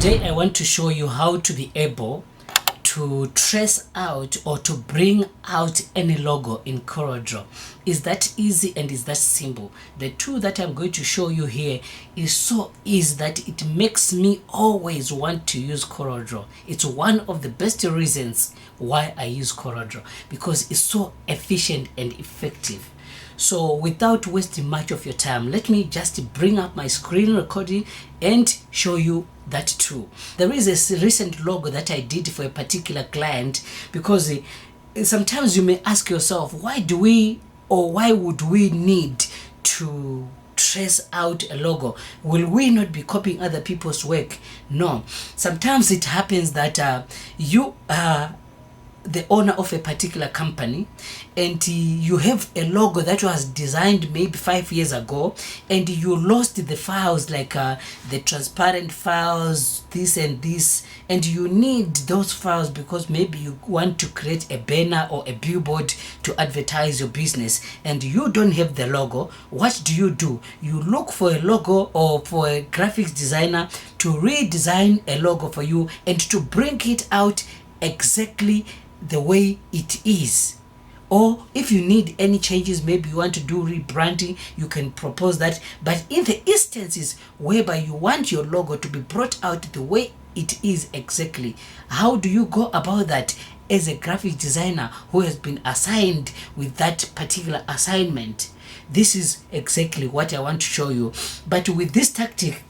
Today I want to show you how to be able to trace out or to bring out any logo in Corel Draw. Is that easy and is that simple? The tool that I'm going to show you here is so easy that it makes me always want to use Corel Draw. It's one of the best reasons why I use Corel Draw, because it's so efficient and effective. So without wasting much of your time, let me just bring up my screen recording and show you that too. There is a recent logo that I did for a particular client, because sometimes you may ask yourself, why would we need to trace out a logo? Will we not be copying other people's work? No. Sometimes it happens that you are the owner of a particular company and you have a logo that was designed maybe 5 years ago, and you lost the files, like the transparent files, this and this, and you need those files because maybe you want to create a banner or a billboard to advertise your business and you don't have the logo. What do? You look for a logo or for a graphics designer to redesign a logo for you and to bring it out exactly the way it is. Or if you need any changes, maybe you want to do rebranding, you can propose that. But in the instances whereby you want your logo to be brought out the way it is exactly, how do you go about that as a graphic designer who has been assigned with that particular assignment? This is exactly what I want to show you. But with this tactic,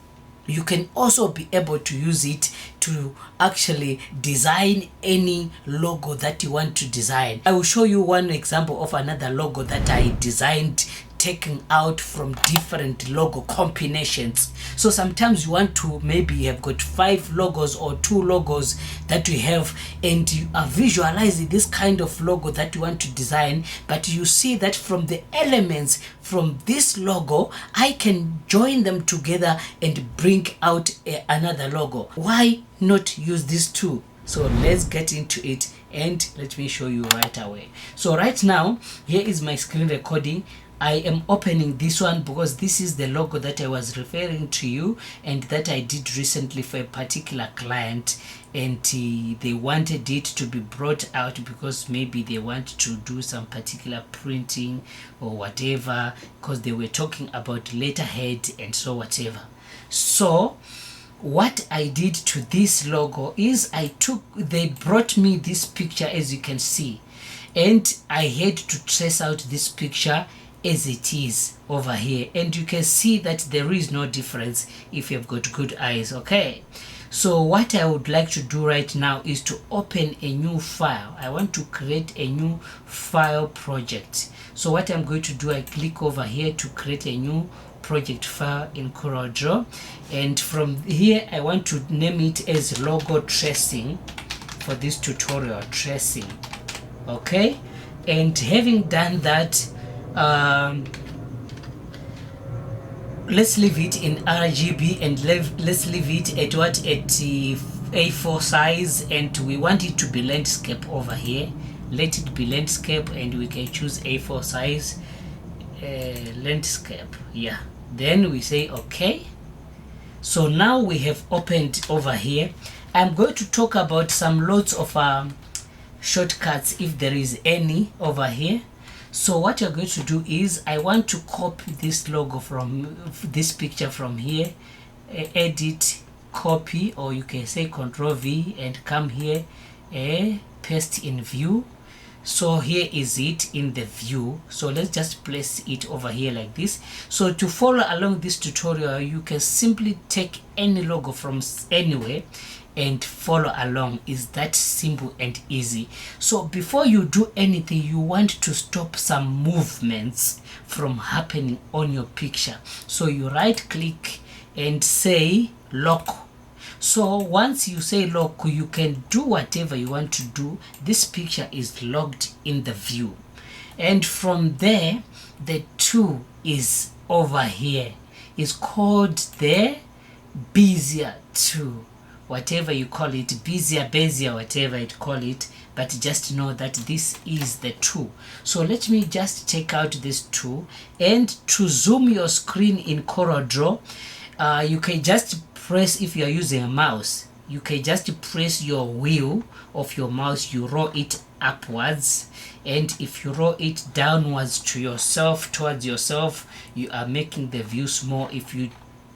you can also be able to use it to actually design any logo that you want to design. I will show you one example of another logo that I designed, taken out from different logo combinations. So sometimes you want to, maybe you have got 5 logos or 2 logos that you have, and you are visualizing this kind of logo that you want to design, but you see that from the elements from this logo I can join them together and bring out another logo. Why not use this tool? So let's get into it and let me show you right away. So right now, here is my screen recording. I am opening this one because this is the logo that I was referring to you and that I did recently for a particular client, and they wanted it to be brought out because maybe they want to do some particular printing or whatever, because they were talking about letterhead and so whatever. So what I did to this logo is they brought me this picture, as you can see, and I had to trace out this picture as it is over here, and you can see that there is no difference if you've got good eyes. Okay, so what I would like to do right now is to open a new file. I want to create a new file project. So what I'm going to do, I click over here to create a new project file in Corel Draw, and from here I want to name it as logo tracing for this tutorial, tracing. Okay, and having done that, let's leave it in RGB and let's leave it at A4 size, and we want it to be landscape over here. Let it be landscape, and we can choose A4 size, landscape. Yeah, then we say okay. So now we have opened over here. I'm going to talk about some lots of shortcuts, if there is any, over here. So what you're going to do is, I want to copy this logo from this picture from here, edit, copy, or you can say Ctrl V and come here, paste in view. So here is it in the view. So let's just place it over here like this. So to follow along this tutorial, you can simply take any logo from anywhere and follow along. Is that simple and easy. So before you do anything, you want to stop some movements from happening on your picture. So you right click and say lock. So once you say lock, you can do whatever you want to do. This picture is logged in the view, and from there the tool is over here. It's called the Bezier Tool, whatever you call it, Bezier, whatever you call it, but just know that this is the tool. So let me just take out this tool, and to zoom your screen in Corel Draw, you can just press, if you are using a mouse, you can just press your wheel of your mouse, you roll it upwards, and if you roll it downwards to yourself, towards yourself, you are making the view small. If you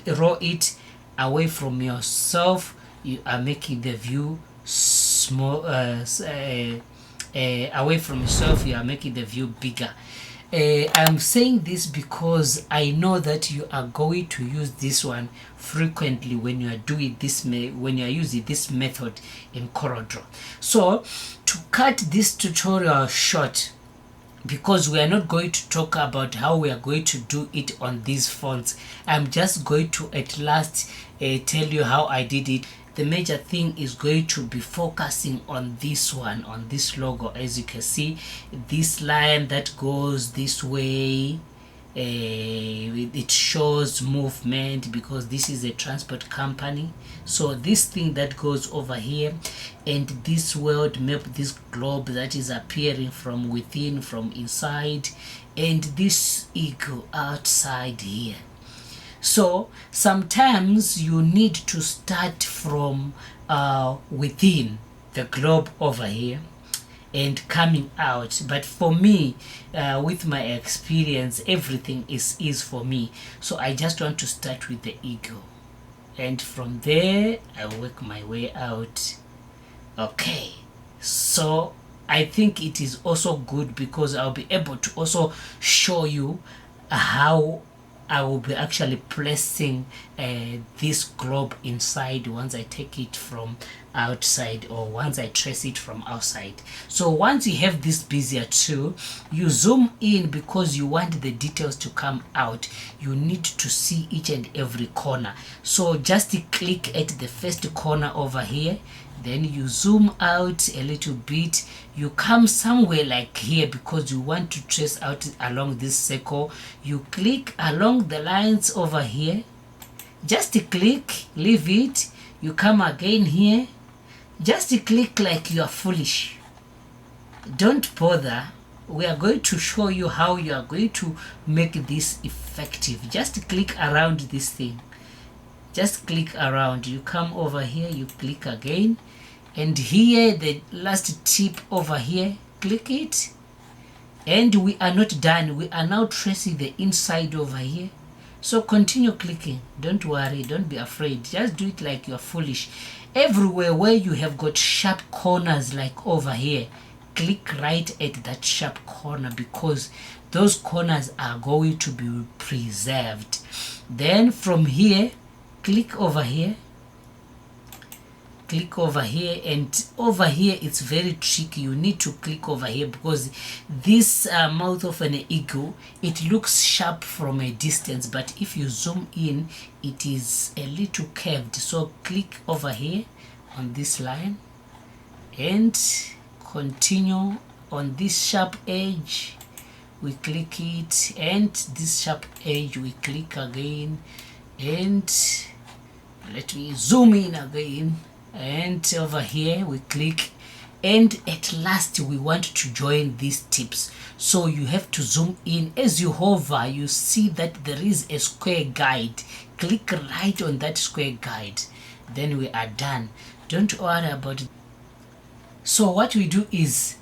roll it away from yourself, you are making the view small. Away from yourself, you are making the view bigger. I'm saying this because I know that you are going to use this one frequently when you are doing this, when you are using this method in Corel Draw. So to cut this tutorial short, because we are not going to talk about how we are going to do it on these fonts, I'm just going to at last tell you how I did it. The major thing is going to be focusing on this one, on this logo. As you can see, this line that goes this way, it shows movement because this is a transport company. So this thing that goes over here, and this world map, this globe that is appearing from within, from inside, and this eagle outside here. So sometimes you need to start from within the globe over here and coming out. But for me, with my experience, everything is for me. So I just want to start with the eagle, and from there I work my way out. Okay, so I think it is also good because I'll be able to also show you how I will be actually placing this globe inside once I take it from outside, or once I trace it from outside. So once you have this Bezier tool, you zoom in because you want the details to come out. You need to see each and every corner. So just click at the first corner over here, then you zoom out a little bit. You come somewhere like here because you want to trace out along this circle. You click along the lines over here, just click, leave it. You come again here, just click like you are foolish. Don't bother. We are going to show you how you are going to make this effective. Just click around this thing, just click around. You come over here, you click again, and here the last tip over here, click it, and we are not done. We are now tracing the inside over here. So continue clicking. Don't worry, don't be afraid. Just do it like you're foolish. Everywhere where you have got sharp corners like over here, click right at that sharp corner because those corners are going to be preserved. Then from here, click over here, click over here, and over here it's very tricky. You need to click over here because this mouth of an eagle, it looks sharp from a distance, but if you zoom in, it is a little curved. So click over here on this line and continue on this sharp edge. We click it, and this sharp edge we click again, and let me zoom in again, and over here we click, and at last we want to join these tips. So you have to zoom in. As you hover, you see that there is a square guide. Click right on that square guide, then we are done. Don't worry about it. So what we do is,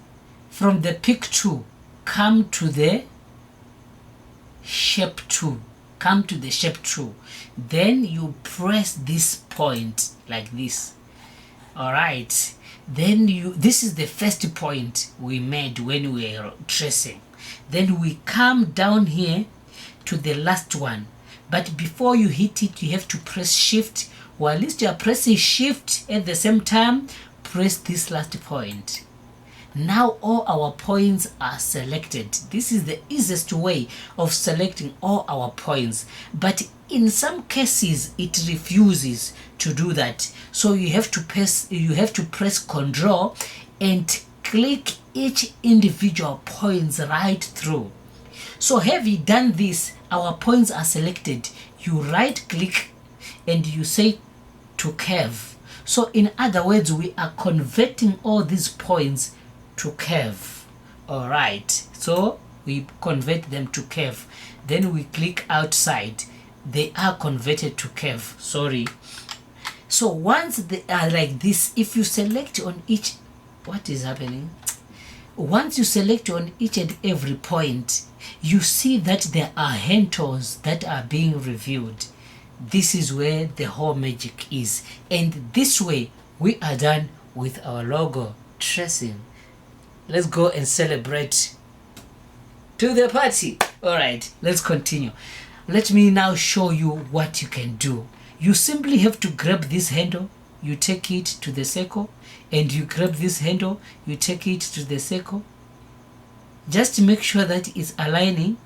from the pick tool, come to the shape tool, come to the shape tool, then you press this point like this. All right, then this is the first point we made when we were tracing. Then we come down here to the last one, but before you hit it, you have to press shift. While you are pressing shift, at the same time press this last point. Now all our points are selected. This is the easiest way of selecting all our points, but in some cases it refuses to do that. So you have to press Ctrl and click each individual points right through. So having done this, our points are selected. You right click and you say to curve. So in other words, we are converting all these points to curve. All right, so we convert them to curve. Then we click outside. They are converted to curve. Sorry, So once they are like this, if you select on each, what is happening? Once you select on each and every point, you see that there are handles that are being reviewed. This is where the whole magic is. And this way, we are done with our logo tracing. Let's go and celebrate to the party. All right, let's continue. Let me now show you what you can do. You simply have to grab this handle, you take it to the circle, and you grab this handle, you take it to the circle. Just make sure that it's aligning.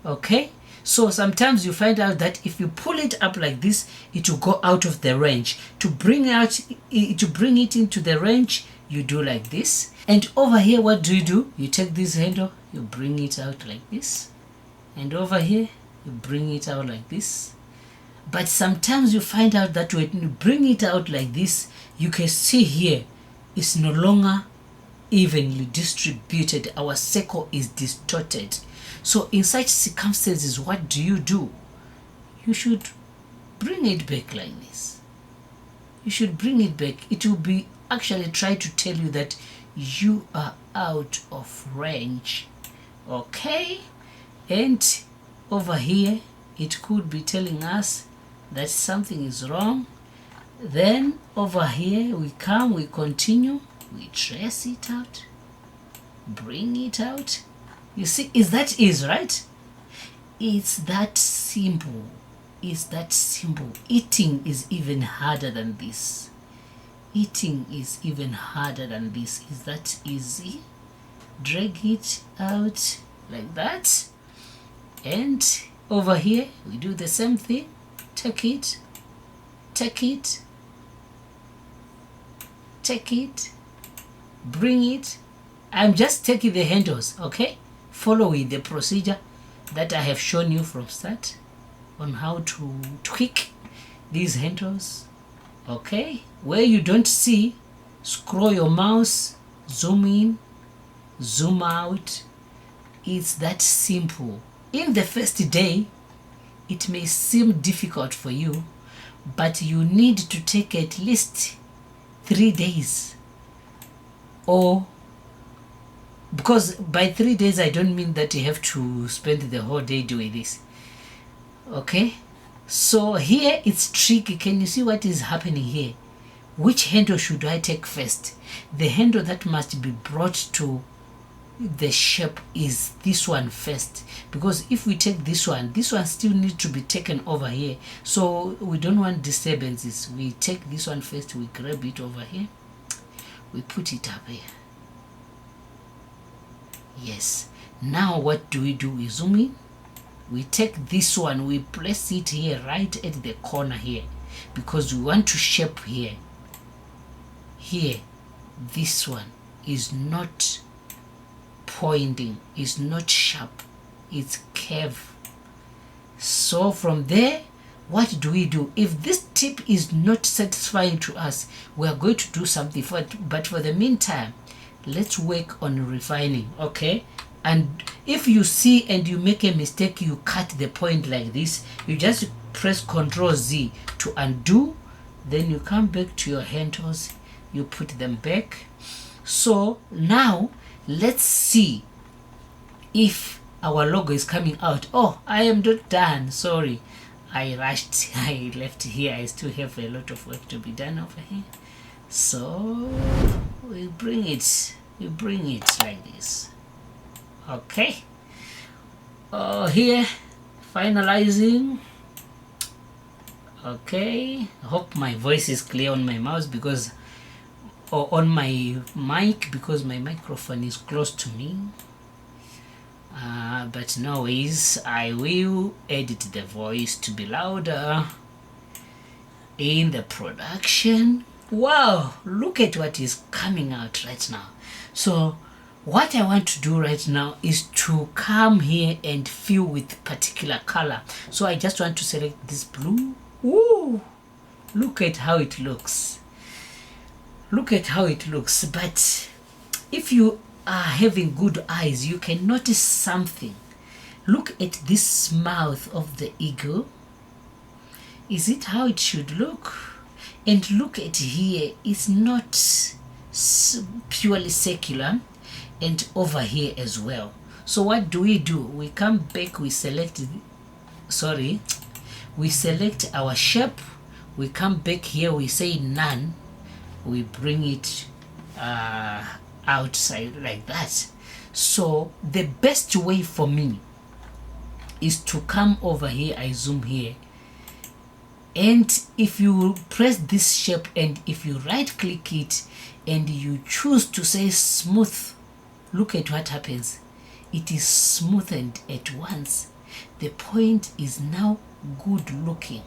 Okay, so sometimes you find out that if you pull it up like this, it will go out of the range. To bring it into the range, you do like this. And over here, what do? You take this handle, you bring it out like this, and over here you bring it out like this. But sometimes you find out that when you bring it out like this, you can see here it's no longer evenly distributed. Our circle is distorted. So in such circumstances, what do? You should bring it back like this. You should bring it back. It will be actually try to tell you that you are out of range. Okay, and over here it could be telling us that something is wrong. Then over here we come, we continue, we trace it out, bring it out. You see, is that easy, right? It's that simple. It's that simple. Eating is even harder than this. Eating is even harder than this. Is that easy? Drag it out like that. And over here we do the same thing. Take it, take it, take it, bring it. I'm just taking the handles, okay? Following the procedure that I have shown you from start on how to tweak these handles. Okay, where you don't see, scroll your mouse, zoom in, zoom out. It's that simple. In the first day, it may seem difficult for you, but you need to take at least 3 days. Or, because by 3 days I don't mean that you have to spend the whole day doing this. Okay, so here it's tricky. Can you see what is happening here? Which handle should I take first? The handle that must be brought to the shape is this one first, because if we take this one still needs to be taken over here, so we don't want disturbances. We take this one first, we grab it over here, we put it up here. Yes, now what do? We zoom in, we take this one, we place it here right at the corner here, because we want to shape here. This one is not pointing, is not sharp, it's curve. So from there, what do? If this tip is not satisfying to us, we are going to do something for it. But for the meantime, let's work on refining. Okay, and if you see and you make a mistake, you cut the point like this, you just press Ctrl Z to undo. Then you come back to your handles, you put them back. So now let's see if our logo is coming out. Oh, I am not done, sorry, I rushed, I left here. I still have a lot of work to be done over here. So we bring it like this. Okay, here finalizing. Okay, I hope my voice is clear on my mouse, because or on my mic, because my microphone is close to me. But no worries, I will edit the voice to be louder in the production. Wow, look at what is coming out right now. So what I want to do right now is to come here and fill with particular color. So I just want to select this blue. Ooh, look at how it looks. Look at how it looks. But if you are having good eyes, you can notice something. Look at this mouth of the eagle. Is it how it should look? And look at here, it's not purely circular, and over here as well. So what do? We come back, we select our shape, we come back here, we say none, we bring it outside like that. So the best way for me is to come over here, I zoom here, and if you press this shape and if you right click it and you choose to say smooth, look at what happens. It is smoothened at once. The point is now good looking.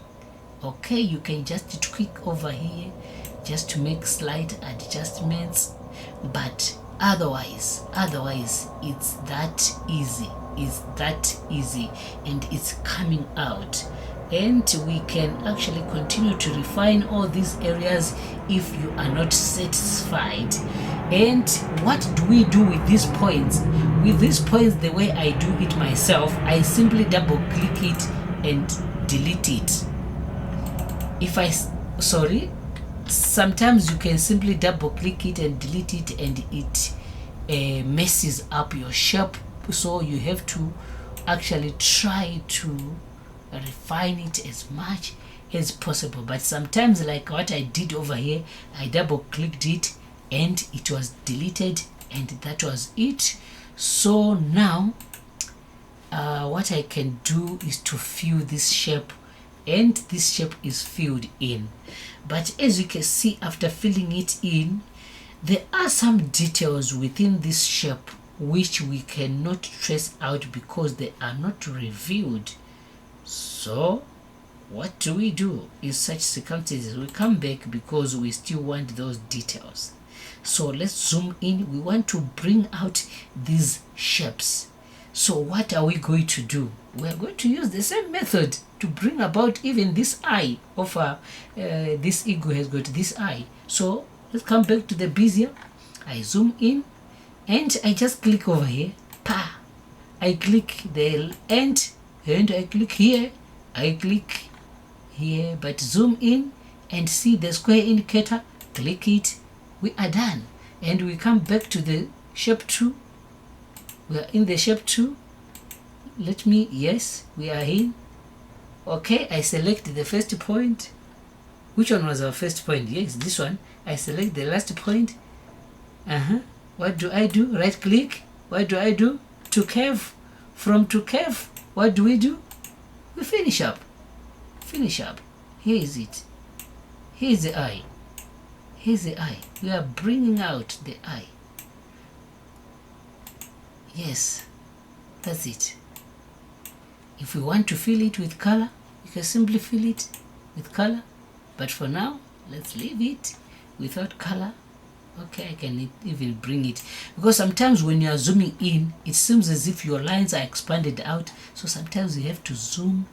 Okay, you can just tweak over here just to make slight adjustments, but otherwise it's that easy. And it's coming out, and we can actually continue to refine all these areas if you are not satisfied. And what do we do with these points? With these points, the way I do it myself, I simply double click it and delete it. Sometimes you can simply double click it and delete it, and it messes up your shape, so you have to actually try to refine it as much as possible. But sometimes, like what I did over here, I double clicked it and it was deleted, and that was it. So now what I can do is to fill this shape, and this shape is filled in. But as you can see, after filling it in, there are some details within this shape which we cannot trace out because they are not revealed. So what do we do in such circumstances? We come back because we still want those details. So let's zoom in. We want to bring out these shapes. So what are we going to do? We are going to use the same method to bring about even this eye of this eagle has got this eye. So let's come back to the Bezier. I zoom in and I just click over here. I click the end and I click here. I click here, but zoom in and see the square indicator. Click it. We are done, and we come back to the shape 2. We are in the shape 2. Yes, we are in. Okay, I select the first point. Which one was our first point? Yes, this one. I select the last point. What do I do? Right click. What do I do? To curve. From to curve, what do? We finish up. Here is it. Here's the eye. We are bringing out the eye. Yes, that's it. If we want to fill it with color, you can simply fill it with color. But for now, let's leave it without color. Okay, I can even bring it, because sometimes when you are zooming in, it seems as if your lines are expanded out. So sometimes you have to zoom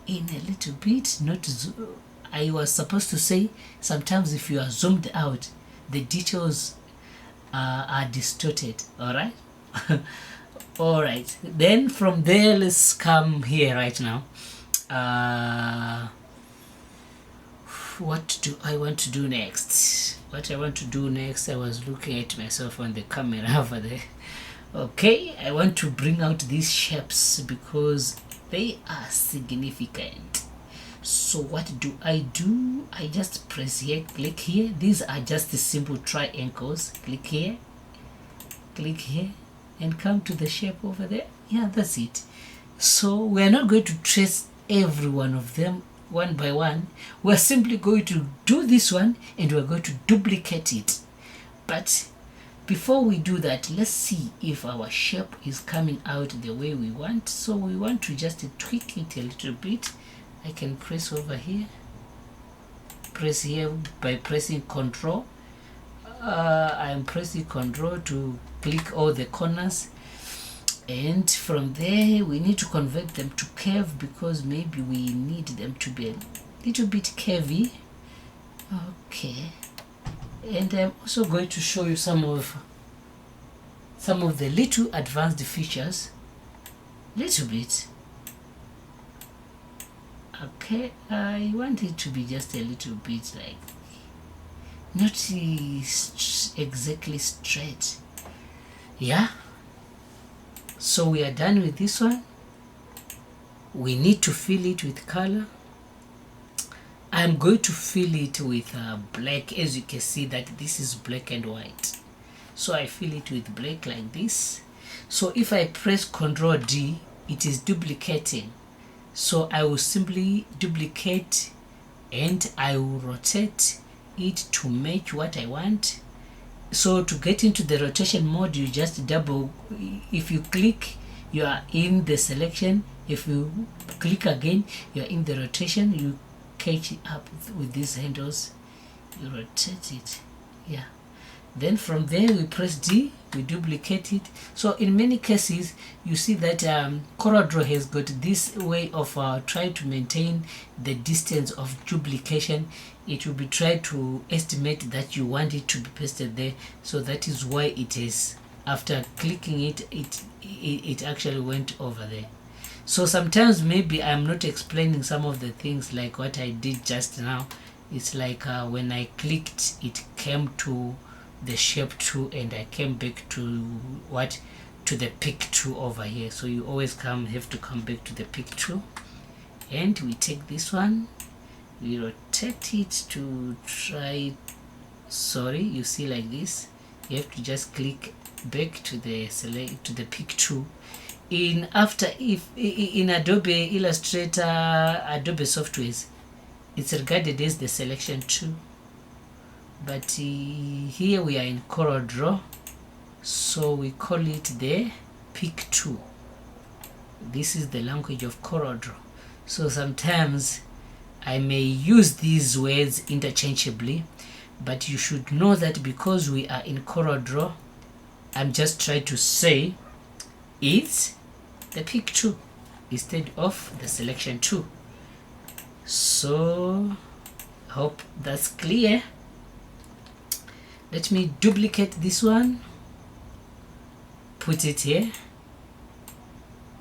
in a little bit. I was supposed to say sometimes if you are zoomed out, the details are distorted. All right. All right, then from there, let's come here right now. What do I want to do next? I was looking at myself on the camera over there. Okay, I want to bring out these shapes because they are significant. So what do? I just press here, click here. These are just the simple triangles. Click here, and come to the shape over there. Yeah, that's it. So we're not going to trace every one of them one by one. We're simply going to do this one and we're going to duplicate it. But before we do that, let's see if our shape is coming out the way we want. So we want to just tweak it a little bit. I can press over here, press here by pressing Control. I'm pressing Control to click all the corners, and from there we need to convert them to curve because maybe we need them to be a little bit curvy. Okay, and I'm also going to show you some of the little advanced features, little bit. Okay, I want it to be just a little bit like not exactly straight. Yeah, so we are done with this one. We need to fill it with color. I'm going to fill it with black. As you can see that this is black and white, so I fill it with black like this. So if I press Ctrl D, it is duplicating, so I will simply duplicate and I will rotate it to match what I want. So to get into the rotation mode, you just double, if you click you are in the selection, if you click again you are in the rotation. You catch it up with these handles, you rotate it. Yeah, then from there we press D, we duplicate it. So in many cases you see that Corel Draw has got this way of trying to maintain the distance of duplication. It will be trying to estimate that you want it to be pasted there, so that is why it is, after clicking it, it actually went over there. So sometimes maybe I'm not explaining some of the things like what I did just now. It's like when I clicked, it came to the shape 2 and I came back to what, to the pick 2 over here. So you always have to come back to the pick 2, and we take this one, we rotate it to try, sorry, you see like this, you have to just click back to the select, to the pick 2. In Adobe Illustrator, Adobe softwares, it's regarded as the selection 2, but here we are in Corel Draw, so we call it the pick 2. This is the language of Corel Draw. So sometimes I may use these words interchangeably, but you should know that because we are in Corel Draw, I'm just trying to say it's the pick 2 instead of the selection 2. So hope that's clear. Let me duplicate this one, put it here,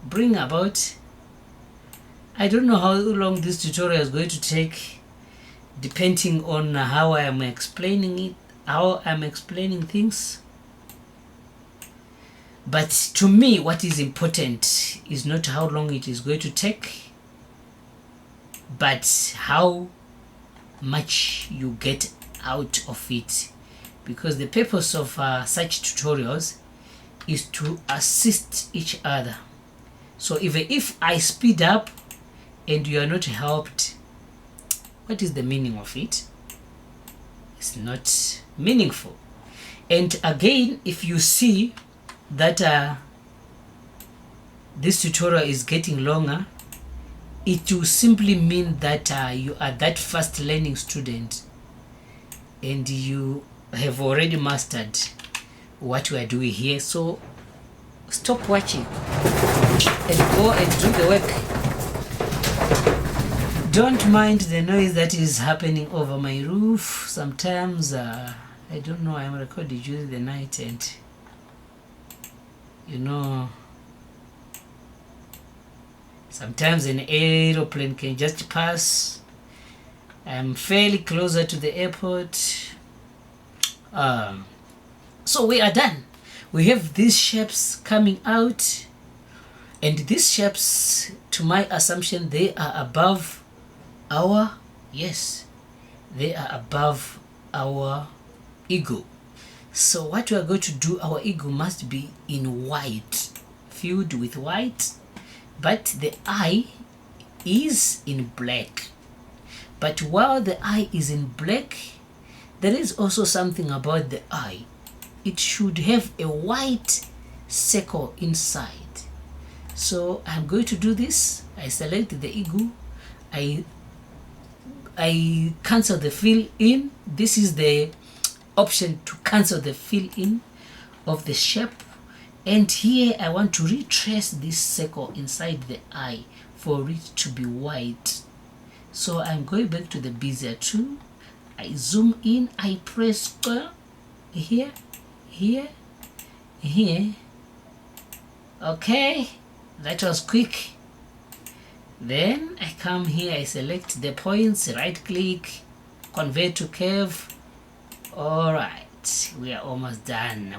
bring about, I don't know how long this tutorial is going to take, depending on how I am explaining it, how I'm explaining things. But to me, what is important is not how long it is going to take, but how much you get out of it. Because the purpose of such tutorials is to assist each other. So even if I speed up and you are not helped, what is the meaning of it? It's not meaningful. And again, if you see that this tutorial is getting longer, it will simply mean that you are that fast learning student and you have already mastered what we are doing here. So stop watching and go and do the work. Don't mind the noise that is happening over my roof. Sometimes I don't know, I'm recording during the night, and you know, sometimes an aeroplane can just pass. I'm fairly closer to the airport. So we are done. We have these shapes coming out, and these shapes, to my assumption, they are above our, yes, they are above our ego. So what we are going to do, our ego must be in white, filled with white, but the eye is in black. But while the eye is in black, there is also something about the eye. It should have a white circle inside. So I'm going to do this. I select the ego. I cancel the fill in. This is the option to cancel the fill in of the shape. And here I want to retrace this circle inside the eye for it to be white. So I'm going back to the Bezier Tool. I zoom in, I press here, here, here. Okay, that was quick. Then I come here, I select the points, right click, convert to curve. All right, we are almost done.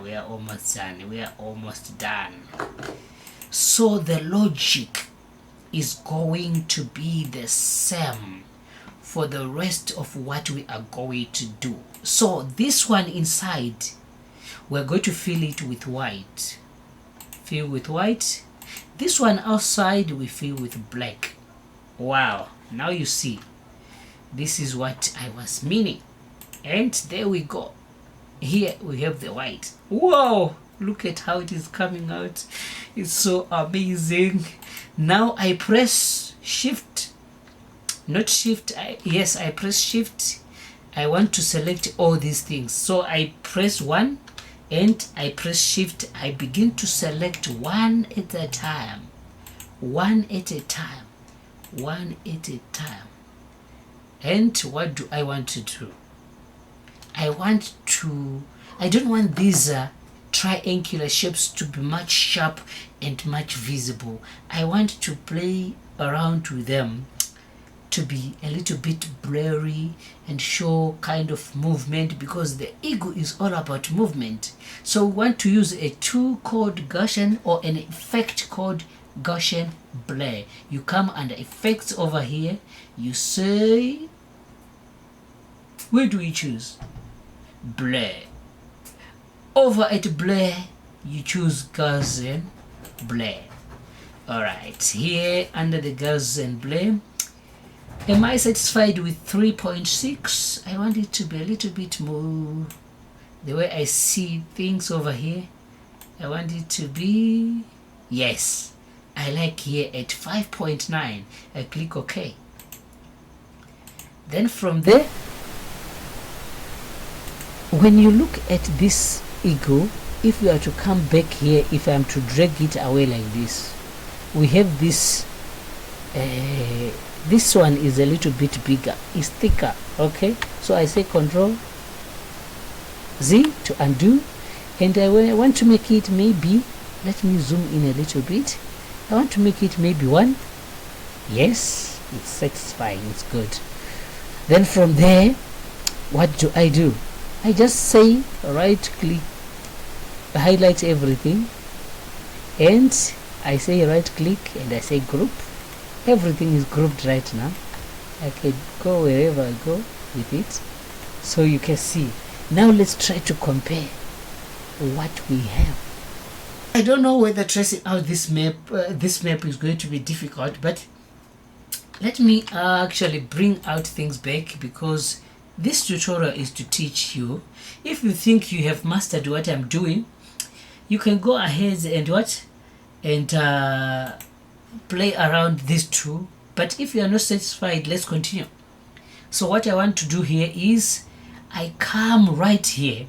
So the logic is going to be the same for the rest of what we are going to do. So this one inside, we're going to fill it with white. Fill with white. This one outside, we fill with black. Wow, now you see, this is what I was meaning. And there we go. Here we have the white. Whoa, look at how it is coming out. It's so amazing. Now I press shift, not shift, I press shift. I want to select all these things, so I press 1 and I press shift. I begin to select one at a time, one at a time. And what do I want to do? I don't want these triangular shapes to be much sharp and much visible. I want to play around with them to be a little bit blurry and show kind of movement, because the ego is all about movement. So we want to use a tool called Gaussian, or an effect called Gaussian blur. You come under effects over here, you say, where do we choose? Blur. Over at blur, you choose Gaussian blur. Alright, here under the Gaussian blur, am I satisfied with 3.6? I want it to be a little bit more the way I see things over here. I want it to be, yes, I like here at 5.9. I click OK. Then from there, when you look at this ego, if we are to come back here, if I am to drag it away like this, we have this this one is a little bit bigger, it's thicker. Okay, so I say Control Z to undo, and I want to make it maybe, let me zoom in a little bit. I want to make it maybe 1. Yes, it's satisfying, it's good. Then from there, what do? I just say right click, highlight everything, and I say right click and I say group. Everything is grouped right now. I can go wherever I go with it, so you can see. Now let's try to compare what we have. I don't know whether tracing out this map is going to be difficult, but let me actually bring out things back, because this tutorial is to teach you. If you think you have mastered what I'm doing, you can go ahead and play around these two. But if you are not satisfied, let's continue. So what I want to do here is I come right here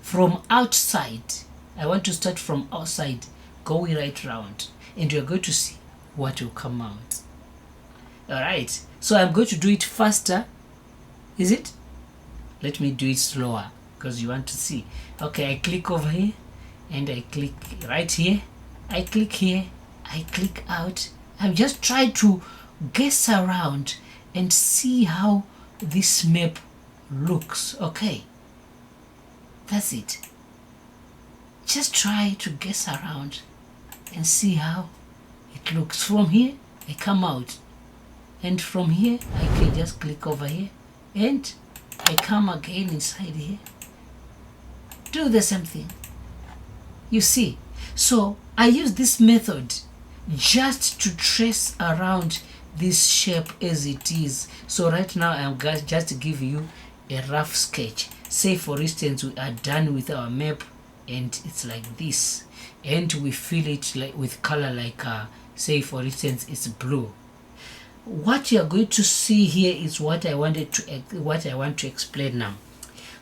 from outside. I want to start from outside, going right round, and you're going to see what will come out. Alright, so I'm going to do it faster. Is it? Let me do it slower, because you want to see. Okay, I click over here and I click right here. I click here, I click out. I'm just trying to guess around and see how this map looks. Okay, that's it. Just try to guess around and see how it looks. From here I come out, and from here I can just click over here and I come again inside here, do the same thing. You see, so I use this method just to trace around this shape as it is. So right now I'm just to give you a rough sketch. Say for instance we are done with our map and it's like this, and we fill it like with color, like say for instance it's blue. What you are going to see here is what I want to explain now.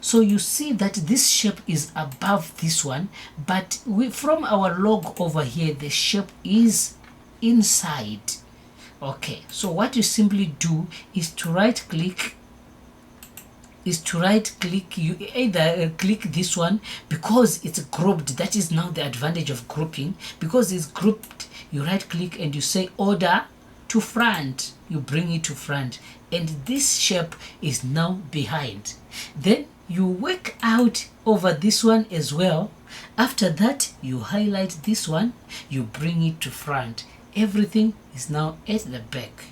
So you see that this shape is above this one, but from our log over here, the shape is inside. Okay, so what you simply do is to right click. You either click this one because it's grouped. That is now the advantage of grouping. Because it's grouped, you right click and you say order to front, you bring it to front, and this shape is now behind. Then you work out over this one as well. After that, you highlight this one, you bring it to front. Everything is now at the back.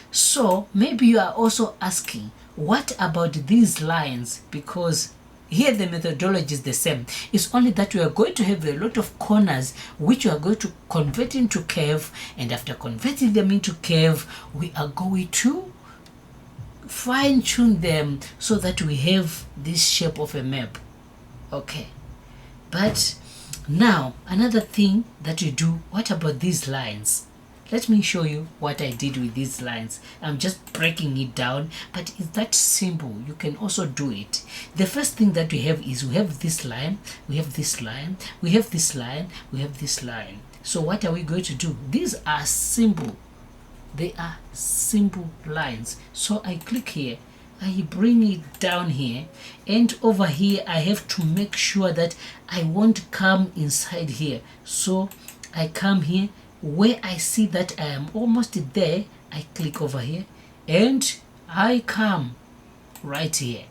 So maybe you are also asking, what about these lines? Because here the methodology is the same. It's only that we are going to have a lot of corners which we are going to convert into curve, and after converting them into curve, we are going to fine-tune them so that we have this shape of a map. Okay, but now another thing that you do, what about these lines? Let me show you what I did with these lines. I'm just breaking it down, but it's that simple. You can also do it. The first thing that we have is we have this line, we have this line, we have this line, we have this line. So what are we going to do? These are simple. They are simple lines. So I click here, I bring it down here, and over here I have to make sure that I won't come inside here. So I come here, where I see that I am almost there, I click over here and I come right here.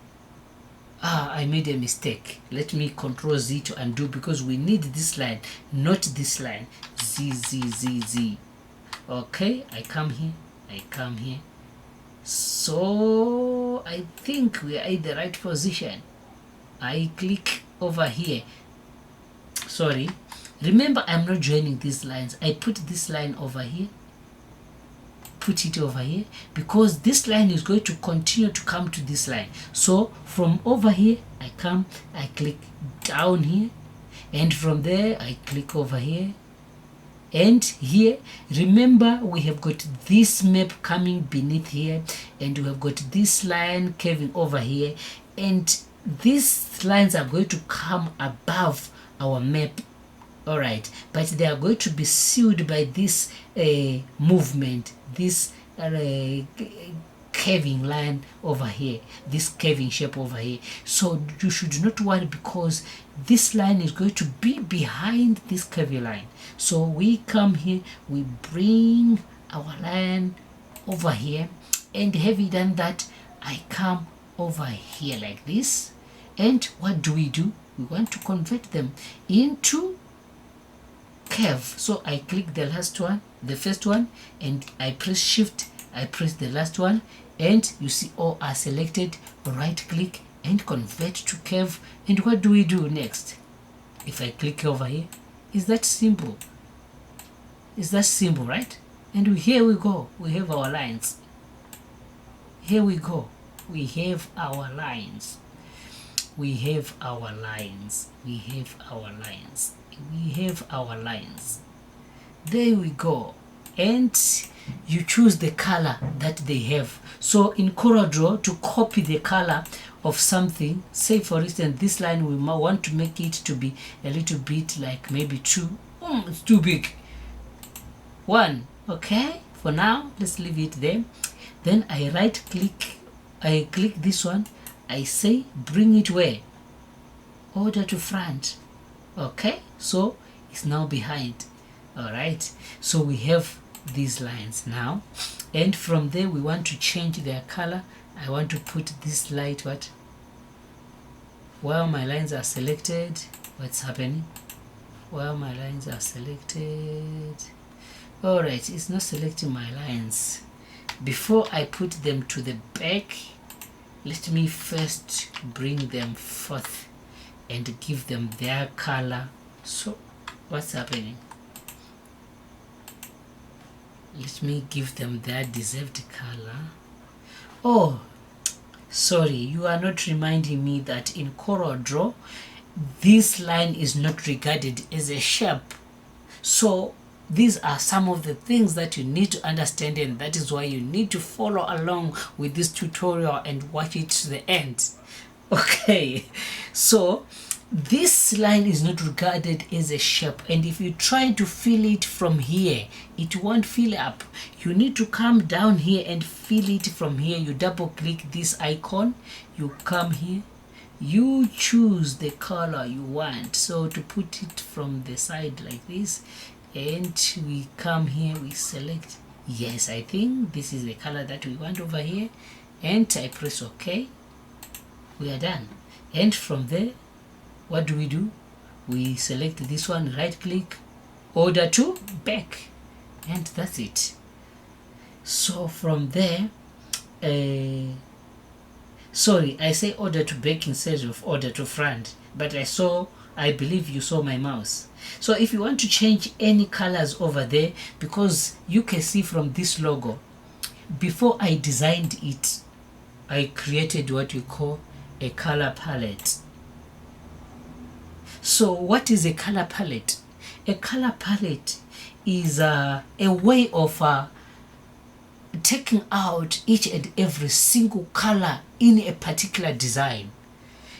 I made a mistake. Let me Control Z to undo, because we need this line, not this line. Z, Z, Z, Z. Okay, I come here, I come here. So I think we are in the right position. I click over here. Sorry, remember I'm not joining these lines. I put this line over here, put it over here, because this line is going to continue to come to this line. So from over here I come, I click down here, and from there I click over here, and here remember we have got this map coming beneath here, and we have got this line curving over here, and these lines are going to come above our map. All right, but they are going to be sealed by this movement, this curving line over here, this curving shape over here. So you should not worry, because this line is going to be behind this curvy line. So we come here, we bring our line over here, and having done that, I come over here like this. And what do? We want to convert them into curve. So I click the last one, the first one, and I press shift, I press the last one, and you see all are selected. Right click and convert to curve. And what do we do next? If I click over here, is that simple? Is that simple, right? And here we go, we have our lines. Here we go, we have our lines. We have our lines. We have our lines. We have our lines. There we go. And you choose the color that they have. So in Corel Draw, to copy the color of something, say for instance this line, we might want to make it to be a little bit like maybe 2. It's too big. 1. Okay, for now let's leave it there. Then I right click, I click this one, I say bring it where? Order to front. Okay, so it's now behind. All right, so we have these lines now, and from there we want to change their color. I want to put this light, what? While my lines are selected, what's happening? While my lines are selected, all right, it's not selecting my lines. Before I put them to the back, let me first bring them forth and give them their color. So what's happening? Let me give them their deserved color. Oh, sorry, you are not reminding me that in Corel Draw this line is not regarded as a shape. So these are some of the things that you need to understand, and that is why you need to follow along with this tutorial and watch it to the end. Okay, so this line is not regarded as a shape, and if you try to fill it from here, it won't fill up. You need to come down here and fill it from here. You double click this icon, you come here, you choose the color you want. So to put it from the side like this, and we come here, we select Yes, I think this is the color that we want over here, and I press OK. We are done. And from there, what do? We select this one, right click, order to back, and that's it. So from there, sorry, I say order to back instead of order to front, but I believe you saw my mouse. So if you want to change any colors over there, because you can see from this logo, before I designed it, I created what we call a color palette. So what is a color palette? A color palette is a way of taking out each and every single color in a particular design.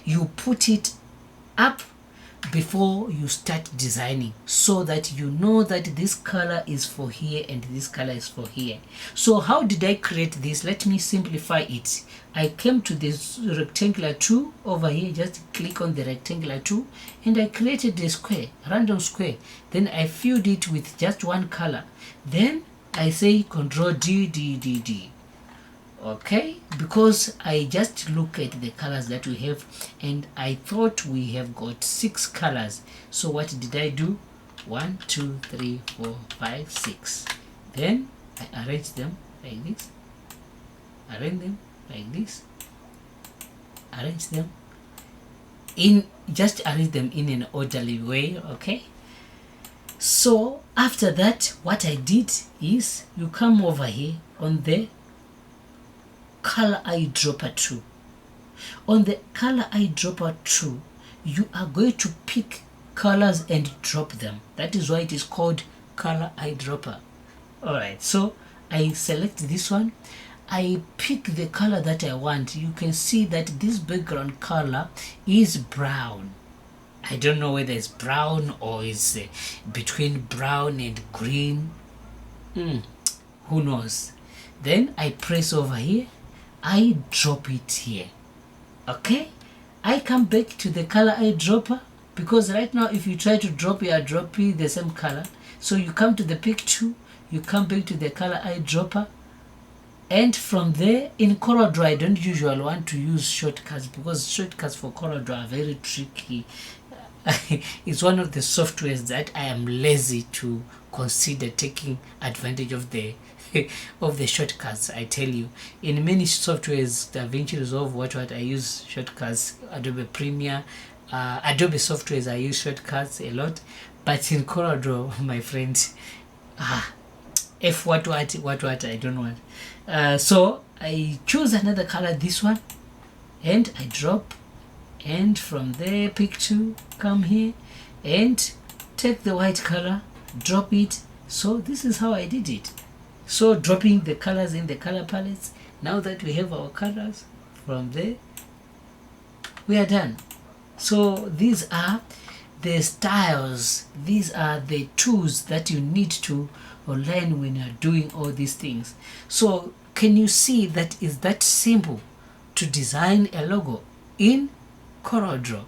You put it up before you start designing, so that you know that this color is for here and this color is for here. So how did I create this? Let me simplify it. I came to this rectangular tool over here, just click on the rectangular tool, and I created a square, random square. Then I filled it with just one color. Then I say Ctrl D. Okay, because I just look at the colors that we have, and I thought we have got 6 colors. So what did I do? 1 2 3 4 5 6. Then I arrange them like this, arrange them like this, arrange them in, just arrange them in an orderly way. Okay, so after that, what I did is, you come over here on the color eyedropper tool. On the color eyedropper tool, you are going to pick colors and drop them. That is why it is called color eyedropper. Alright, so I select this one, I pick the color that I want. You can see that this background color is brown. I don't know whether it's brown or it's between brown and green. Who knows? Then I press over here, I drop it here. Okay, I come back to the color eyedropper, because right now if you try to drop, you are dropping the same color. So you come to the pick tool, you come back to the color eyedropper, and from there, in Corel Draw, I don't usually want to use shortcuts, because shortcuts for Corel Draw are very tricky. It's one of the softwares that I am lazy to consider taking advantage of the of the shortcuts. I tell you, in many softwares, DaVinci Resolve, what I use shortcuts, Adobe Premiere, Adobe softwares, I use shortcuts a lot, but in Corel Draw, my friend, what I don't want. So I choose another color, this one, and I drop, and from there pick two, come here and take the white color, drop it. So this is how I did it. So dropping the colors in the color palettes. Now that we have our colors, from there we are done. So these are the styles, these are the tools that you need to learn when you're doing all these things. So can you see that is that simple to design a logo in Corel Draw?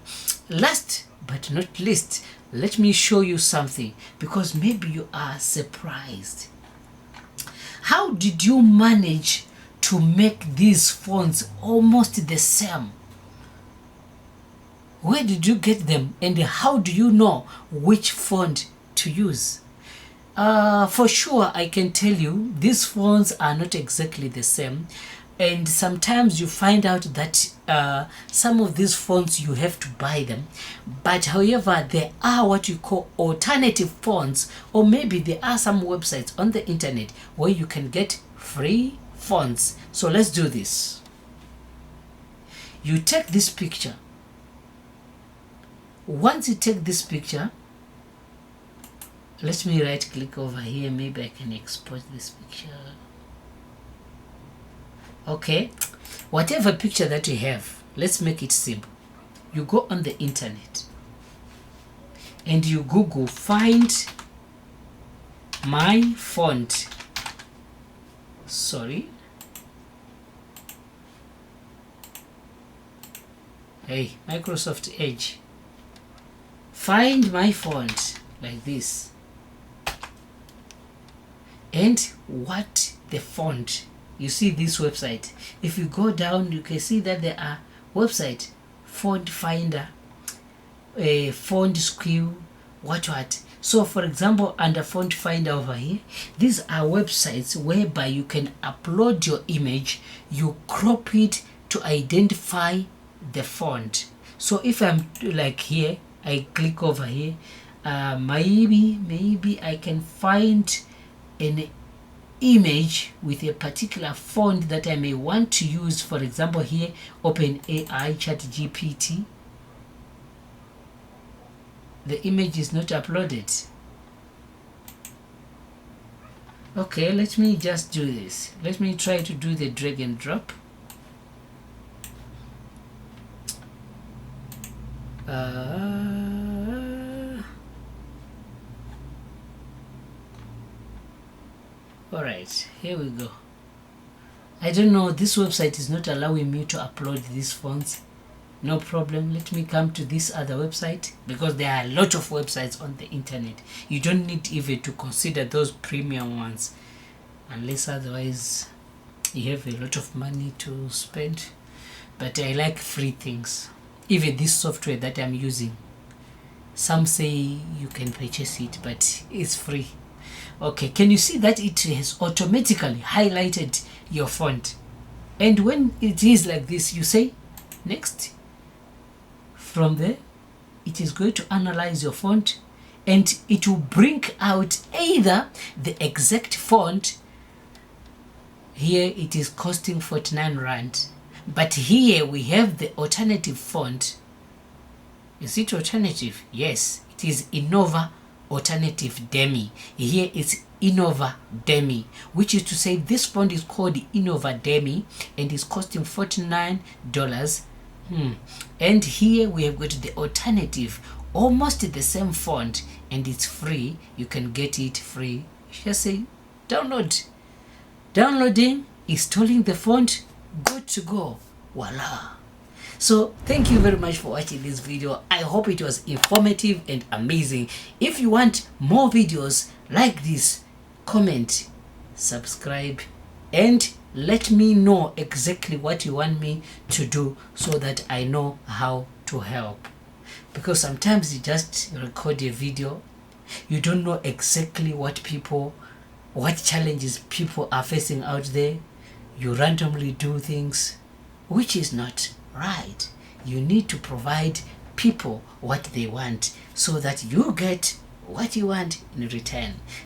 Last but not least, let me show you something, because maybe you are surprised. How did you manage to make these fonts almost the same? Where did you get them, and how do you know which font to use? For sure, I can tell you these fonts are not exactly the same, and sometimes you find out that some of these fonts you have to buy them, but however there are what you call alternative fonts, or maybe there are some websites on the internet where you can get free fonts. So let's do this. You take this picture. Once you take this picture, let me right click over here, maybe I can export this picture. Okay, whatever picture that you have, let's make it simple. You go on the internet and you Google find my font. Hey, Microsoft Edge. Find my font like this. and what the font. You see this website, if you go down you can see that there are website, font finder, font skew, what. So for example, under font finder over here, these are websites whereby you can upload your image, you crop it to identify the font. So if I'm like here, I click over here, maybe I can find an image with a particular font that I may want to use. For example, here, OpenAI ChatGPT. The image is not uploaded. Okay, let me just do this. Let me try to do the drag and drop. Alright, here we go. I don't know, this website is not allowing me to upload these fonts. No problem, let me come to this other website, because there are a lot of websites on the internet. You don't need even to consider those premium ones, unless otherwise you have a lot of money to spend. But I like free things. Even this software that I'm using, some say you can purchase it, but it's free. Okay, can you see that it has automatically highlighted your font? And when it is like this, you say next. From there, it is going to analyze your font, and it will bring out either the exact font. Here it is costing 49 Rand, but here we have the alternative font. Is it alternative? Yes, it is Innova Alternative Demi. Here it's Innova Demi, which is to say this font is called Innova Demi and is costing $49. And here we have got the alternative, almost the same font, and it's free. You can get it free. Just say download. Downloading, installing the font, good to go. Voila. So thank you very much for watching this video. I hope it was informative and amazing. If you want more videos like this, comment, subscribe, and let me know exactly what you want me to do so that I know how to help. Because sometimes you just record a video, you don't know exactly what challenges people are facing out there. You randomly do things, which is not right. You need to provide people what they want so that you get what you want in return.